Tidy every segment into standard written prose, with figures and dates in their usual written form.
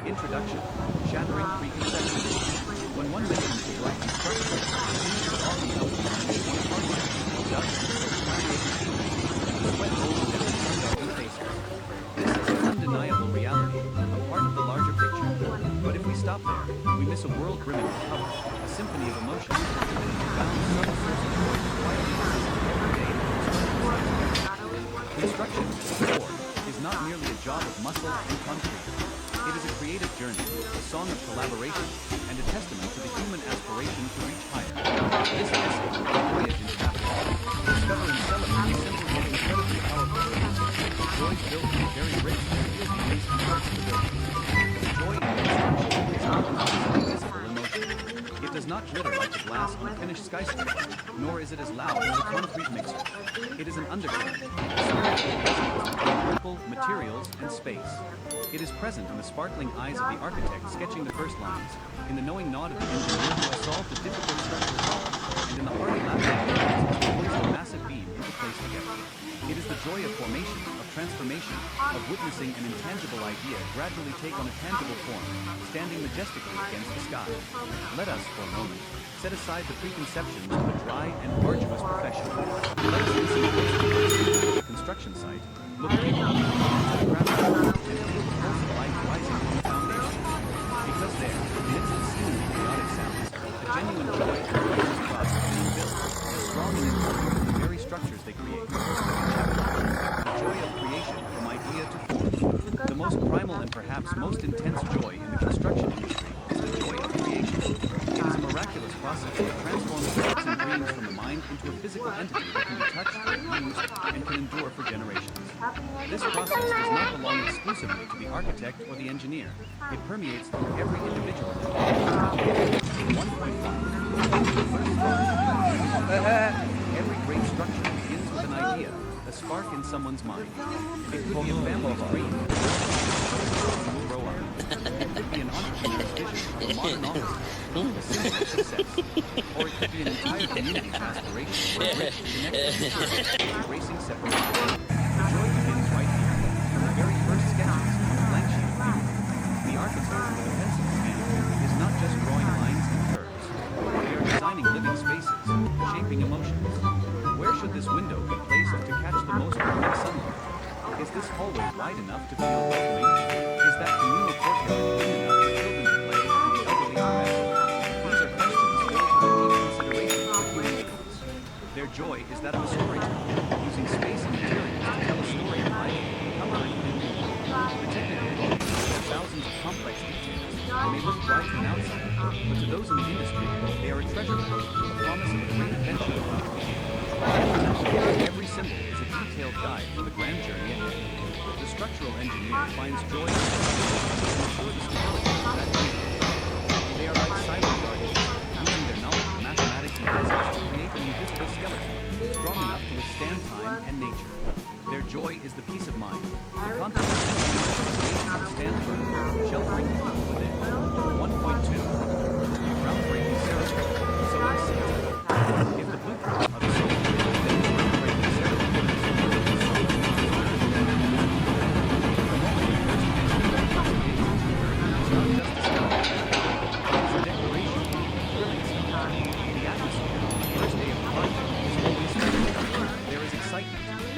Introduction. Shattering preconceptions. When one listens to dry construction, things are often held to be one hardware, dust, sweat rolls down sun-darkened faces. This is an undeniable reality, a part of the larger picture. But if we stop there, we miss a world brimming with color, a symphony of emotions, and a profound subtle source of joy quietly exists every day in construction. Construction, is not merely a job of muscle and concrete. It is a creative journey, a song of collaboration, and a testament to the human aspiration to reach higher. This essay, Voyage in Capital, discover and celebrate simple yet incredibly powerful joys. Joys built in the very bricks that yield the base and parts of the building. The joy in construction is not an obviously visible emotion. It does not glitter like the glass on a finished skyscraper, nor is it as loud as a concrete mixer. It is an undercurrent, a spiritual resonance between people, materials, and space. It is present in the sparkling eyes of the architect sketching the first lines, in the knowing nod of the engineer who has solved a difficult structural problem, and in the hearty laughter of the artist who poised a massive beam into place together. It is the joy of formation, of transformation, of witnessing an intangible idea gradually take on a tangible form, standing majestically against the sky. Let us, for a moment, set aside the preconceptions of a dry and arduous profession. Let us listen to the construction site, look deeper into the ground, and feel the pulse of life rising from the foundation. Because there, amidst the seemingly chaotic sounds, a genuine joy and righteous trust are being built, as strong and important as the very structures they create. The joy of creation from idea to form. The most primal and perhaps most intense joy in the construction industry is the joy of creation. It is a miraculous process that transforms thoughts and dreams from the mind into a physical entity that can be touched, used, and can endure for generations. This process does not belong exclusively to the architect or the engineer. It permeates through every individual. 1.1. Every great structure begins with an idea, a spark in someone's mind. It could be a family's dream, who will grow up. It could be an entrepreneur's vision of a modern office, a symbol of success. Or it could be an entire community's aspiration for a rich, connected, embracing separation. The joy begins right here, from the very first sketches on a blank sheet of paper. The architect with a pencil in hand is not just drawing lines and curves. They are designing living spaces, shaping emotions. Where should this window be placed to catch the most perfect sunlight? Is this hallway wide enough to feel welcoming? Is that communal courtyard clean enough for children to play and the elderly to rest? These are questions filled with a deep consideration for human beings. Their joy is that of a storyteller, using space and materials to tell a story of life, coloring, and meaning. The technical drawings have thousands of complex details. They may look dry to an outsider, but to those in the industry, they are a treasure trove, a promise of a great adventure about to begin. Every symbol is a detailed guide for the grand journey ahead. The structural engineer finds joy in the ensure the stability of that journey. They are like silent guardians, using their knowledge of mathematics and physics to create an invisible skeleton, strong enough to withstand time and nature. Their joy is the peace of mind, the confidence to stand firm, sheltering the people within. 1.2. Groundbreaking ceremony. So it seems. If the blueprint of the soul is groundbreaking ceremony,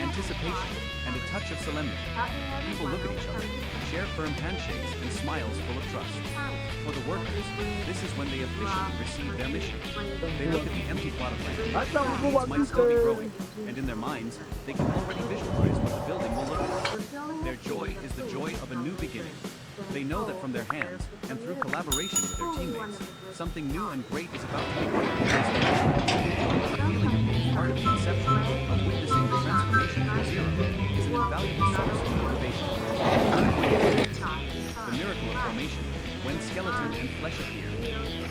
anticipation, and a touch of solemnity. People look at each other, share firm handshakes and smiles full of trust. For the workers, this is when they officially receive their mission. They look at the empty plot of land. It might still be growing, and in their minds, they can already visualize what the building will look like. Their joy is the joy of a new beginning. They know that from their hands, and through collaboration with their teammates, something new and great is about to be born. The feeling of being part of the conception, of witnessing the transformation from zero, is an invaluable source of motivation. The miracle of formation, when skeleton and flesh appear.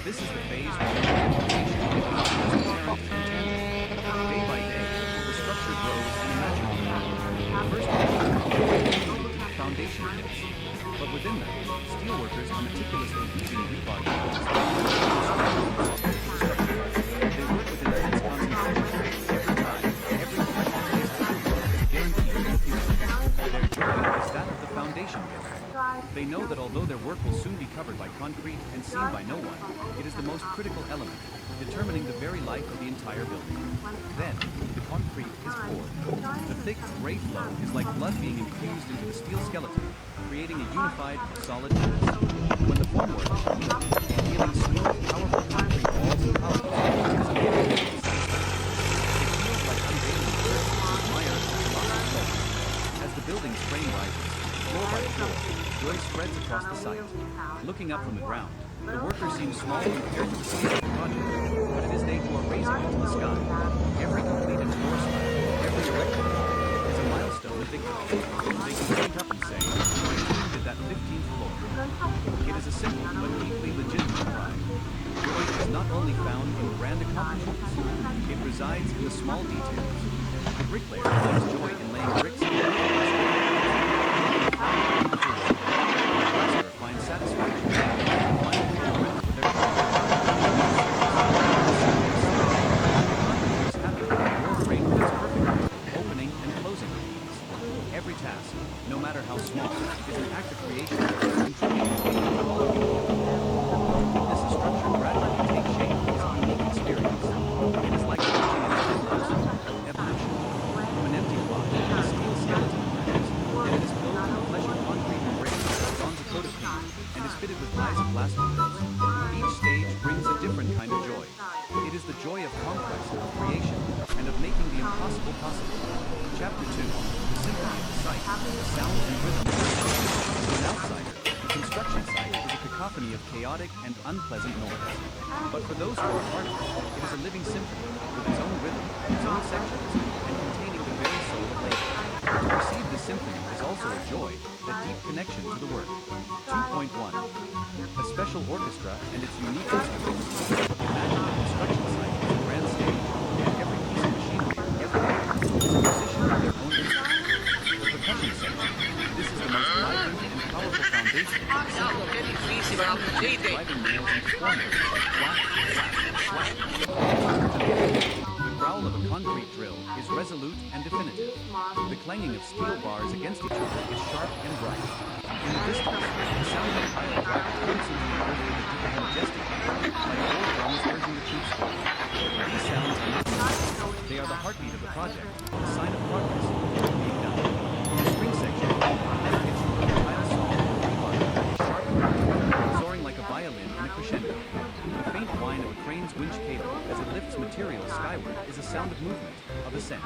This is the phase where the transformation becomes transparent and tangible. Day by day, the structure grows and imaginative. First, the foundation pits. But within them, steelworkers are meticulously weaving rebar cables. They work with intense concentration. Every time, every pressure is guaranteed to the future. Their joy is that of the foundation builder. They know that although their work will will soon be covered by concrete and seen by no one, it is the most critical element, determining the very life of the entire building. Then, the concrete is poured. The thick, gray flow is like blood being infused into the steel skeleton, creating a unified, solid mass. When the formwork is complete, revealing smooth, powerful concrete walls and columns, it is amazing and satisfying. It feels like unveiling the earth to admire its colossal sculpture. As the building's frame rises, floor by floor, joy spreads across the site. Looking up from the ground, the worker seems small compared to the scale of the project, but it is they who are raising it to the sky. Every completed floor slab, every erected wall, is a milestone of victory. They can point up and say, "My team did that 15th floor." It is a simple but deeply legitimate pride. Joy is not only found in grand accomplishments, it resides in the small details. The bricklayer finds joy in laying bricks and finds satisfaction in the final fulfillment with their happy with a door frame that's perfect, opening and closing with ease. Every task, no matter how small, is an act of creation that is contributing to the quality. This structure gradually takes shape is a unique experience. It is like watching an evolution. From an empty block, a steel skeleton emerges, and it is clothed in flesh of concrete and brick, dons a coat of paint, and is fitted with eyes of glass windows. Each stage brings a different kind of joy. It is the joy of conquest, of creation, and of making the impossible possible. Chapter 2, the symphony of the site, the sounds and rhythms. To an outsider, the construction site is a cacophony of chaotic and unpleasant noise. But for those who are part of it, it is a living symphony, with its own rhythm, its own sections, and containing the very soul of labor. To receive this symphony is also a joy, a deep connection to the work. 2.1. A special orchestra and its unique instruments. Imagine a construction site as a grand stage, and every piece of machinery, every act, is a musician with their own instrument. The percussion section. This is the most vibrant and powerful foundation of the symphony. Driving nails into formwork. Whack, whack, whack. The growl of a concrete drill is resolute and definitive. The clanging of steel bars against each other is sharp and bright. In the distance, the sound of pile driver constantly earth with a majestic beat, like old drums urging the troops forward. These sounds are not noise. They are the heartbeat of the project, a sign of progress, work being done. In the string section, a high-pitched pile saw, rebar, sharp and bright, soaring like a violin in a crescendo. The faint whine of a crane's winch cable as it lifts material skyward is a sound of movement, of ascent.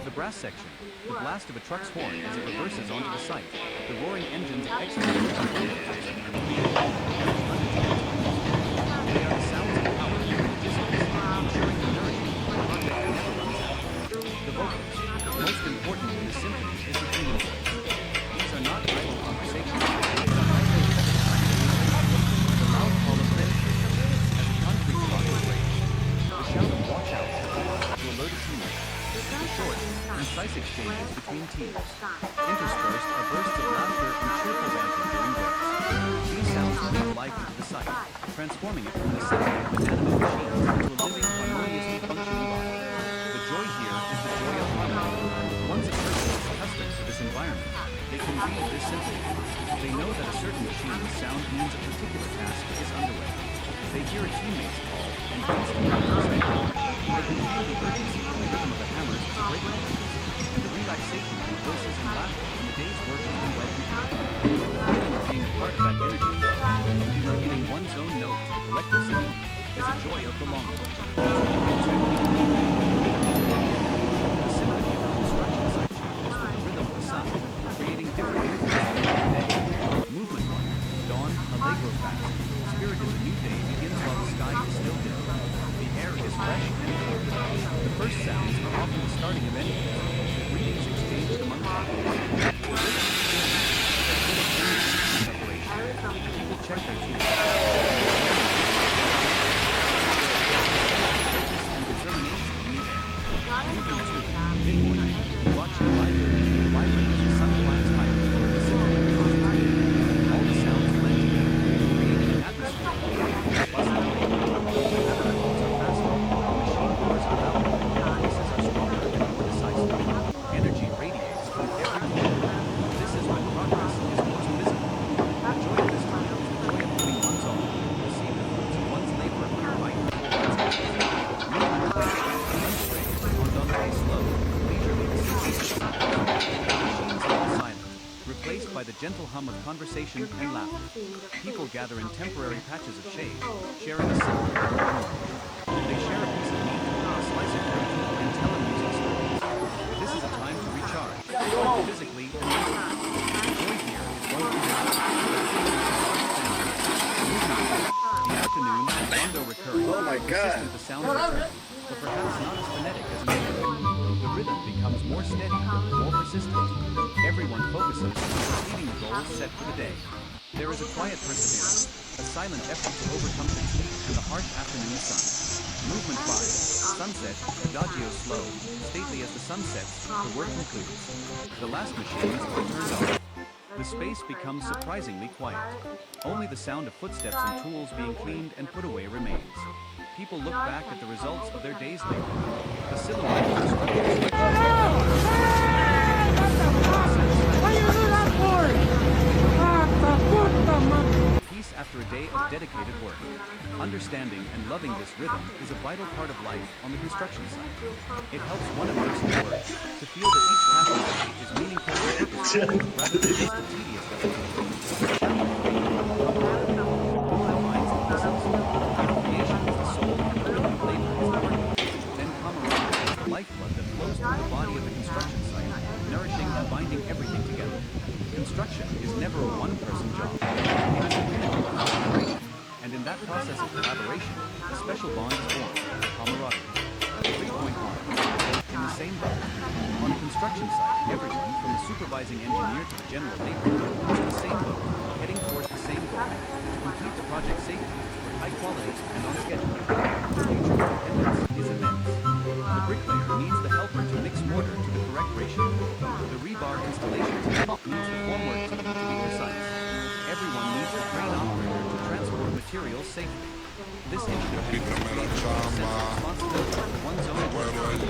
The brass section, the blast of a truck's horn as it reverses onto the site, the roaring engines of excavators and bulldozers, and the wheels of they are the sounds of power in the distance, ensuring the nourishment of the project never runs out. The vocals, most important in the symphony, is the human voice. These are not idle conversations, they are highly effective. The loud call of lift, as the concrete block is raised. The shout of watch out to alert a teammate. The short, concise exchanges between teams. Interspersed are bursts of laughter and cheerful banter during breaks. These sounds breathe life into the site, transforming it from an assembly of inanimate machines into a living, harmoniously functioning body. The joy here is the joy of harmony. Once a person is accustomed to this environment, they can read this symphony. They know that a certain machine's sound means a particular task is underway. They hear a teammate's call and instantly understand. They can feel the urgency and the rhythm of the hammers to break the and the relaxation from voices and laughter when the day's work has been well completed. The feeling of being a part of that energy flow, of contributing one's own note to the collective symphony, is a joy of the long run. The symphony of the construction site changes with the rhythm of the sun, creating different rhythms every day. Movement 1. Dawn, allegro fast. Spirit in the new day begins while the sky is still dim. The air is fresh and clear. The first sounds are often the starting of anything. The greetings exchanged among the population. The rhythm is preparation. People check their tools. Focus and determination in the air. Movement 2. Mid-morning. Watch the library. The library is a sun-glass higher than the symphony of the all the sounds blend together, creating an atmosphere of bustling. The weather are faster, machine doors are louder, voices are stronger and more decisive. Energy radiates from every corner. This is when progress is most visible. The joy of this time is the conversation and laughter. People gather in temporary patches of shade, sharing a simple meal. They share a piece of meat, a slice of fruit, and tell amusing stories. This is a time to recharge, both physically and mentally. The joy here is one of the afternoon and rondo recurring. Oh my God. Consistent the sounds return, but perhaps not as phonetic as in the morning. The rhythm becomes more steady, more persistent. Everyone focuses on completing the goals set for the day. There is a quiet perseverance, a silent effort to overcome fatigue and the harsh afternoon sun. Movement 5. Sunset, adagio slow, stately as the sun sets, the work concludes. The last machines are turned off. The space becomes surprisingly quiet. Only the sound of footsteps and tools being cleaned and put away remains. People look back at the results of their day's labor. The silhouette of the structure peace after a day of dedicated work. Understanding and loving this rhythm is a vital part of life on the construction site. It helps one immersive work to feel that each passing day is meaningful and purposeful rather than just a tedious repetition. Minds and muscles. Creation is the soul and the rhythm of labor is the heart. Then camaraderie is the lifeblood that flows through the body of the construction site, nourishing and binding everything together. Construction is never a one-person job. It is a commitment to collaboration, and in that process of collaboration, a special bond is born, camaraderie. 3.1. In the same boat. On a construction site, everyone, from the supervising engineer to the general laborer, is in the same boat, heading towards the same goal, to complete the project safely, with high quality, and on schedule. The mutual dependence is immense. The bricklayer needs the helper to mix mortar to the correct ratio. The rebar installation team needs the formwork team to be precise. Everyone needs a crane operator to transport materials safely. This interdependence creates a sense of responsibility for one's own work. First,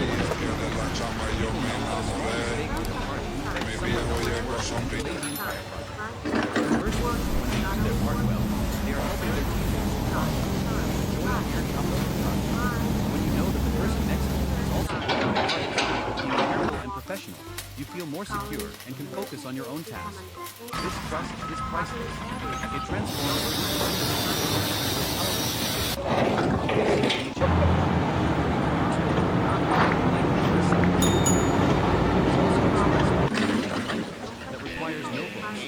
when they do their part well, they are helping their teammates to thrive. The joy here comes from trust. When you know that the person next to you is also working their hardest, being careful and professional, you feel more secure and can focus on your own task. This trust is priceless. It transforms that requires no books.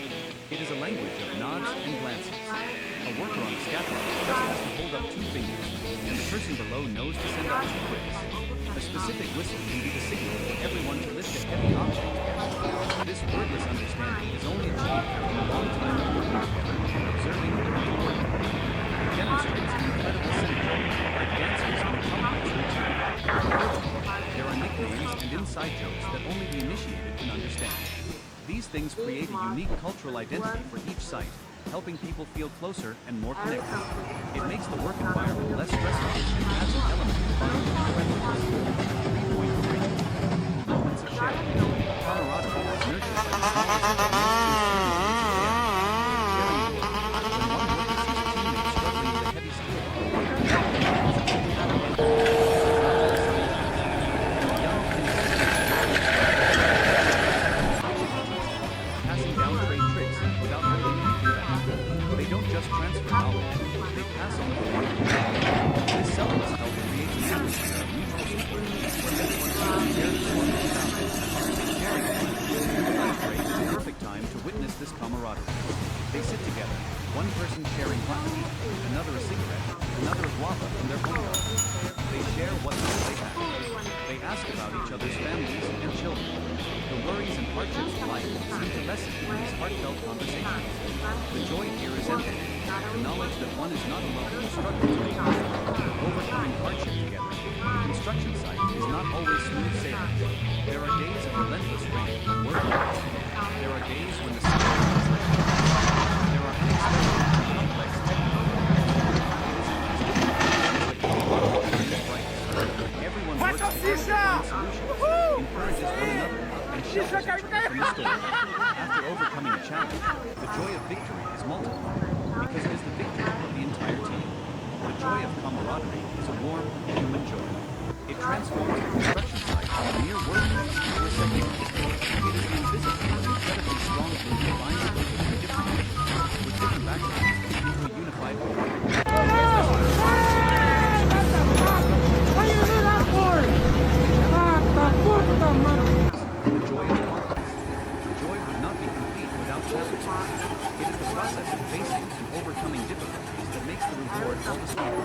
It is a language of nods and glances. A worker on the scaffold just has to hold up 2 fingers, and the person below knows to send up 2 bricks. A specific whistle can be the signal for everyone to lift a heavy object together. This wordless understanding is only achieved after a long time of working together and observing the real work. It demonstrates an incredible synergy, like dancers in a complex routine. There are nicknames and inside jokes that only the initiated can understand. These things create a unique cultural identity for each site, helping people feel closer and more connected. It makes the work environment less stressful and adds an element of fun and friendliness. 3.3. Moments of sharing. Camaraderie is nurtured by the smallest of sharing wood. When one worker sees a teammate struggling with a heavy steel, passing down trade tricks without holding anything back. They don't just transfer knowledge, they pass on the work. This selfless help creates an atmosphere of mutual support, where everyone feels shared as one without it. Sharing trade is a perfect time to witness this camaraderie. They sit together, one person sharing hot tea, another a cigarette, another a guava from their window. They share what little they have. They ask about each other's families and children. The worries and hardships of life seem to lessen in these heartfelt conversations. The joy here is empathy, the knowledge that one is not alone in the struggle to make it. Overcoming hardship together, the construction site is not always smooth sailing. There are days of relentless rain and work hours. There are days when the sun is like there are unexpected and complex technical everyone works together to find solutions, encourages one another, and shelters each other from the storm. After overcoming a challenge, the joy of victory is multiplied, because it is the victory of the entire team. The joy of camaraderie is a warm, human joy. It transforms the construction site from a mere workplace to a second. It is the invisible but incredibly strong thing that binds people in different for it all the sweeter.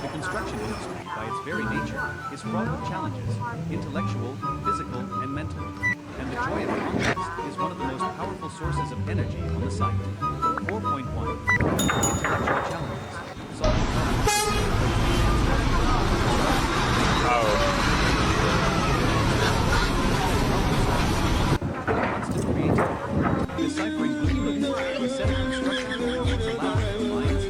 The construction industry, by its very nature, is fraught with challenges, intellectual, physical, and mental. And the joy of conquest is one of the most powerful sources of energy on the site. 4.1. Intellectual challenges. Solving problems. Constant creativity. Deciphering blueprints, a set of construction drawings that elaborate minds,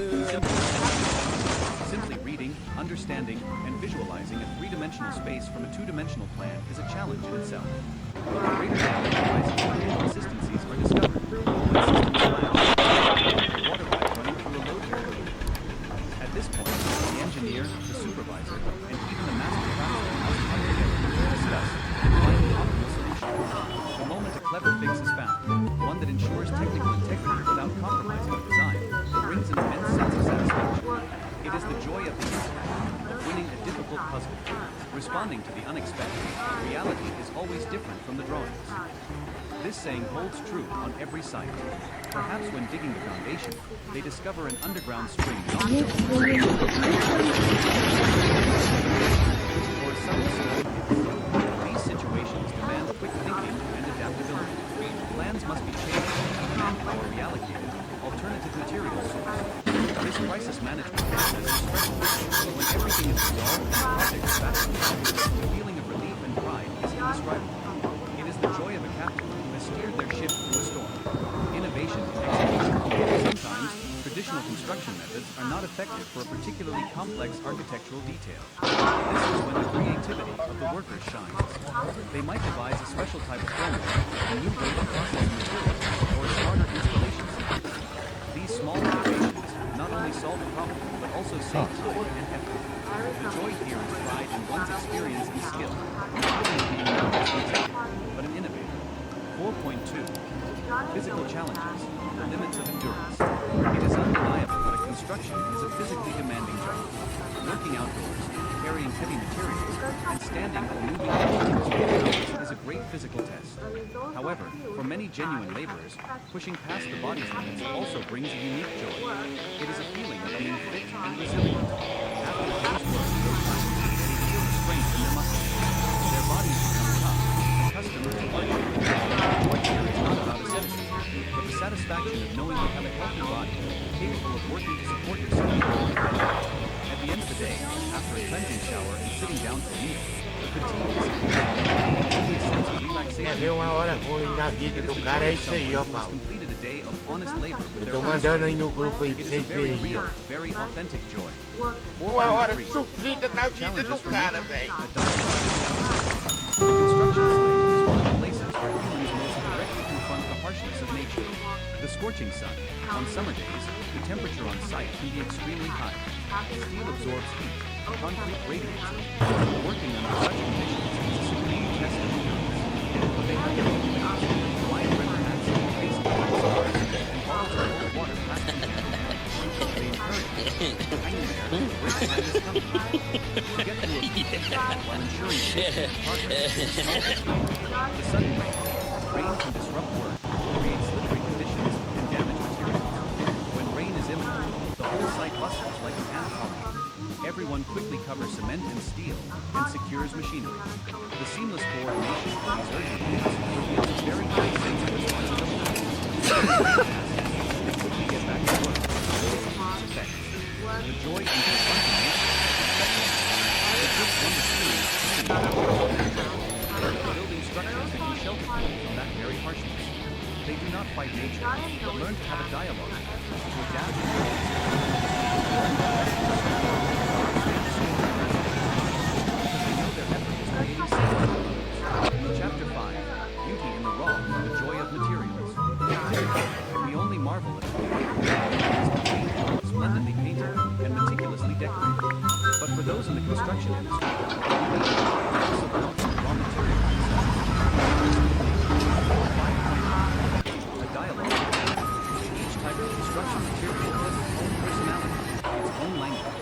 simply reading, understanding, and visualizing a three-dimensional space from a two-dimensional plan is a challenge in itself. But the greater challenge arises when inconsistencies are discovered, when systems collapse, like water pipe running through a load carrier. At this point, the engineer, the supervisor, and even the master craftsman must come together to discuss and find an optimal solution. The moment a clever fix is found, one that ensures technical integrity without compromising the design, brings an immense sense of satisfaction. It is the joy of the intellect, of winning a difficult puzzle. Responding to the unexpected, reality is always different from the drawings. This saying holds true on every site. Perhaps when digging the foundation, they discover an underground spring not built for a sudden solution. These situations demand quick thinking and adaptability. Plans must be changed, manpower reallocated, alternative materials sourced. This crisis management process is stressful. When everything is resolved and the project is back on track, the feeling of relief and pride is indescribable. It is the joy of a captain who has steered their ship through a storm. Innovation in execution. Sometimes, traditional construction methods are not effective for a particularly complex architectural detail. This is when the creativity of the workers shines. They might devise a special type of formula, a new way to process materials, or a smarter installation system. These small innovations not only solve a problem, but also save time and effort. The joy here is pride in one's experience and skill, not only being not just an executive, but an innovator. 4.2. Physical challenges, the limits of endurance. It is undeniable that a construction is a physically demanding job. Working outdoors, carrying heavy materials, and standing or moving continuously is a great physical test. However, for many genuine laborers, pushing past the body's limits also brings a unique joy. It is a feeling of being fit and resilient. After a day's work, they feel the strength in their muscles. Their bodies become tough, accustomed to hardship. Joy here is not about asceticism, but the satisfaction of knowing you have a healthy body, capable of working to support yourself. At the end of the day, after a cleansing shower and sitting down for a meal, the fatigue is a sense of relaxation. Ver uma hora ruim na vida do cara é isso aí, ó, Paulo. Completed a day of honest labor with Eu their tô mandando aí no grupo aí It pra is a vocês very verem, real, ó. very authentic joy. Uma hora 4.3. sofrida na vida do cara, velho. The construction site is one of the places where humans most directly confront the harshness of nature. The scorching sun. On summer days, the temperature on site can be extremely high. Steel absorbs heat, concrete radiates it. Working under such conditions is a supreme test of endurance. But they have their own limits. Wide rim hats, face coverings, and bottles of cold water packed in hand. They encourage you to hang in there, wait for this coming. To get through a peak while ensuring safety and progress. The sudden rain can disrupt work, create slippery conditions, and damage materials. When rain is imminent, the whole site bustles like an ant colony. Everyone quickly covers cement and steel and secures machinery. The seamless coordination of these urgent needs reveals a very high sense of responsibility. They quickly get back to work. Effects. The joy in confronting nature is just one experience. Building structures that can shelter people from that very harshness. They do not fight nature, but learn to have a dialogue, to adapt and Chapter 5. Beauty in the raw, the joy of materials. We only marvel at the beauty, splendidly painted, and meticulously decorated. But for those in the construction industry, also belongs to raw materials. A dialogue. Each type of construction material has its own personality, its own language.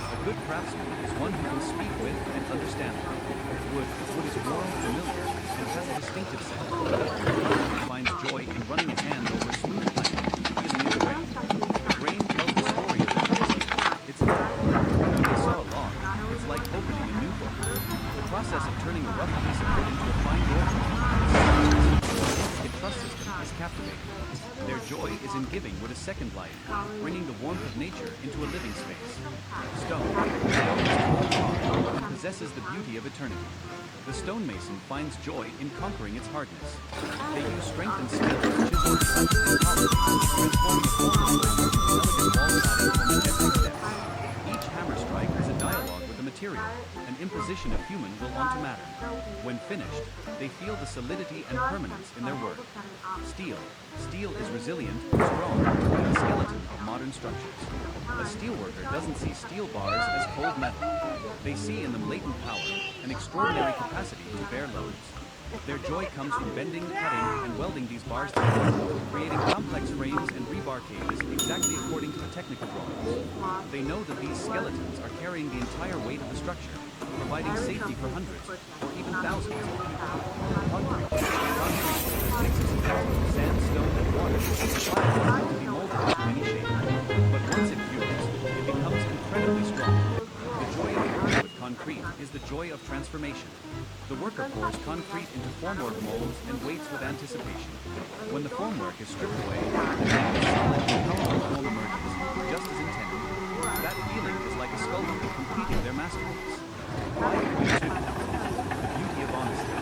A good craftsman is one who can speak with and understand them. Wood is warm, familiar, and has a distinctive scent. He finds joy in running his hand over smooth plank, feeling it away. Grain tells the story of the process. It's second life, bringing the warmth of nature into a living space. Stone. Stone is cold hard and possesses the beauty of eternity. The stonemason finds joy in conquering its hardness. They use strength and skill to chisel, cut, and polish, transforming form of stone into elegant wall cladding from majestic depths. Each hammer strike is a dialogue with the material, an imposition of human will onto matter. When finished, they feel the solidity and permanence in their work. Steel. Steel is resilient, strong, and the skeleton of modern structures. A steelworker doesn't see steel bars as cold metal. They see in them latent power, an extraordinary capacity to bear loads. Their joy comes from bending, cutting, and welding these bars together, creating complex frames and rebar cages exactly according to the technical drawings. They know that these skeletons are carrying the entire weight of the structure, providing safety for hundreds, or even thousands of people. Concrete. Concrete is a mix of cement, sandstone, and water, pliable to be molded into any shape. But once it cures, it becomes incredibly strong. The joy of working with concrete is the joy of transformation. The worker pours concrete into formwork molds and waits with anticipation. When the formwork is stripped away, a solid and powerful form emerges, just as intended. That feeling is like a sculptor completing their masterpiece. 5.2. The beauty of honesty.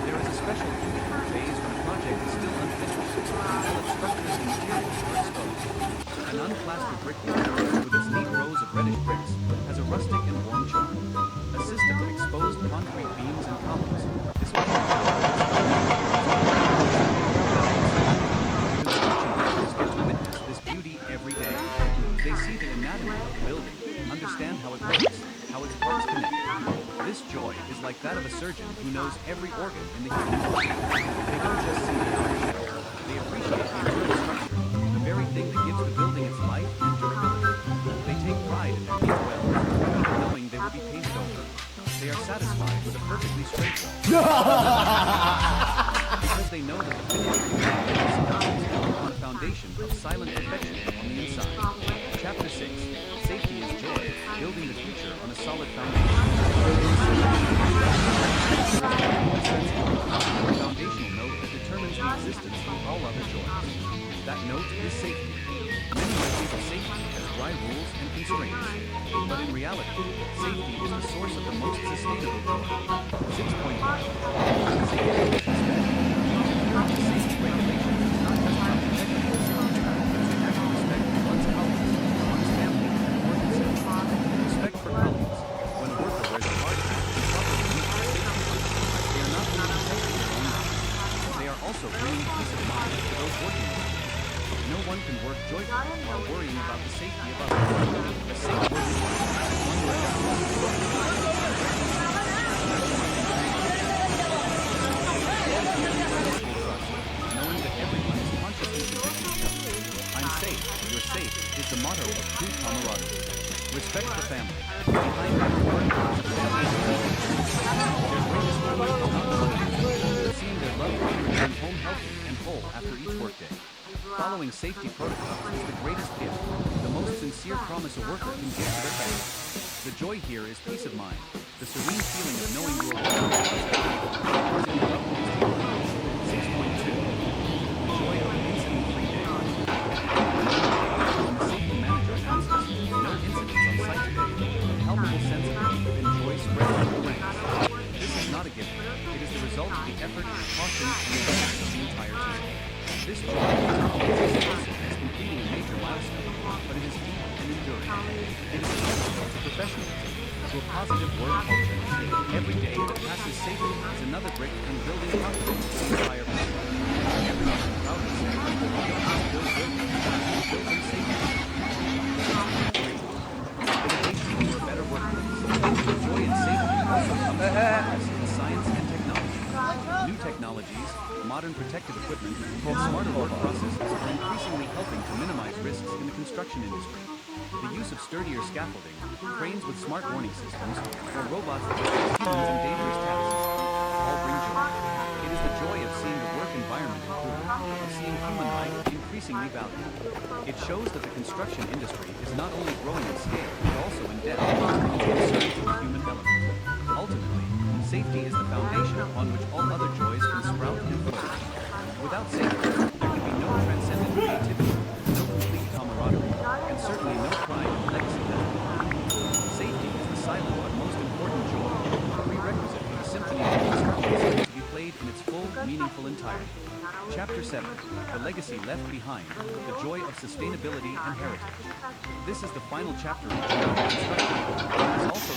There is a special beautiful phase when a project is still unfinished, until its structures and materials are exposed. An unplastered brick wall, with its neat rows of reddish bricks, has a rustic and warm charm. A system of exposed concrete beams and columns. This construction workers get to witness this beauty every day. They see the anatomy of the building, understand how it works, how its parts connect. This joy is like that of a surgeon who knows every organ in the human body. They don't just see the outer shell. They appreciate the internal structure, the very thing that gives the building its life and durability. They take pride in their neat wells, knowing they will be painted over. They are satisfied with a perfectly straight wall. Because they know that the finished product is built on a foundation of silent perfection on the inside. Chapter 6. Safety is joy, building the future on a solid foundation. A foundational note that determines the existence of all other joys. That note is safety. Many might think of safety as dry rules and constraints, but in reality, safety is the source of the most sustainable joy. 6.1. Safety is safety regulations is not just about protecting yourself, it's the act of respect for one's colleagues, one's family, and work itself. Respect for colleagues. When a worker wears a hard hat and properly meets the safety rules, they are not only protecting their own lives, they are also bringing peace of mind to those working with them. No one can work joyfully while worrying about the safety of others. A safe work environment is one where everyone is knowing that everyone is consciously protecting each other. I'm safe, you're safe is the motto of true camaraderie. Respect the family. Behind every work is a family. Their greatest joy is not only seeing their loved one return home healthy and whole after each workday. Following safety protocols is the greatest gift, the most sincere promise a worker can give to their family. The joy here is peace of mind, the serene feeling of knowing you are working with others. 6.2. The joy of an incident-free day. When the safety manager announces no incidents on site today, a palpable sense of relief and joy spreads through the ranks. This is not a gift, it is the result of the effort, caution, and endurance of the entire team. This joy is not always as explosive as completing a major milestone, but it is deep and enduring. It is a testament to professionalism, to a positive work culture. Every day that passes safely is another brick in building confidence in the entire project. Everyone is proud to say, we don't just build buildings, we build them safely. Innovation for a better workplace. Joy and safety also comes from progress in science and technology. New technologies, modern protective equipment, and smarter work processes are increasingly helping to minimize risks in the construction industry. The use of sturdier scaffolding, cranes with smart warning systems, or robots that assist humans in dangerous tasks all bring joy. It is the joy of seeing the work environment improve, of seeing human life increasingly valued. It shows that the construction industry is not only growing in scale, but also in depth, and concerned with the human element. Ultimately, safety is the foundation upon which all other joys can sprout and flourish. Without safety, there can be no transcendent creativity, no complete meaningful entirety. Chapter 7, The Legacy Left Behind, The Joy of Sustainability and Heritage. This is the final chapter in Journey of Construction. It is also